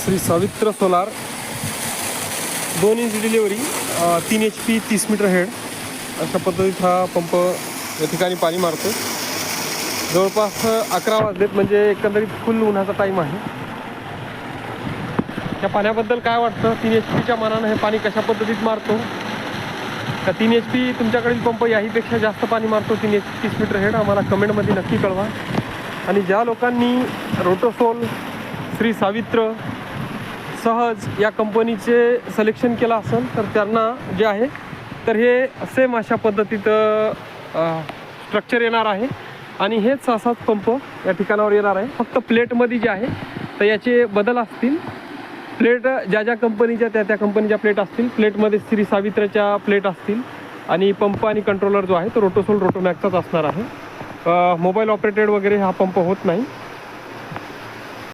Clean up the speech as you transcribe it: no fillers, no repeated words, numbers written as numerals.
Shri Savitra solar 2 inch delivery 3 HP 30 metre head अशा पद्धतीत हा पंप या ठिकाणी पाणी मारतो. जवळपास 11 वाजलेत, म्हणजे एकंदरीत फुल उन्हाचा टाईम आहे. या पाण्याबद्दल काय वाटतं? 3 HP मानानं हे पाणी कशा पद्धतीत मारतो? का 3 HP तुमच्याकडील पंप याहीपेक्षा जास्त पाणी मारतो 3 HP 30 मीटर हेड? आम्हाला कमेंटमध्ये नक्की कळवा. आणि ज्या लोकांनी रोटोसोल, श्री सावित्र, सहज या कंपनीचे सिलेक्शन केलं असेल तर त्यांना जे आहे तर हे सेम अशा पद्धतीत स्ट्रक्चर येणार आहे आणि हेच असाच पंप या ठिकाणावर येणार आहे. फक्त प्लेटमध्ये जे आहे तर याचे बदल असतील. प्लेट ज्या कंपनीच्या त्या कंपनीच्या प्लेट असतील. प्लेटमध्ये श्री सावित्रच्या प्लेट असतील आणि पंप आणि कंट्रोलर जो आहे तो रोटोसोल रोटोमॅक्सचाच असणार आहे. मोबाईल ऑपरेटेड वगैरे हा पंप होत नाही.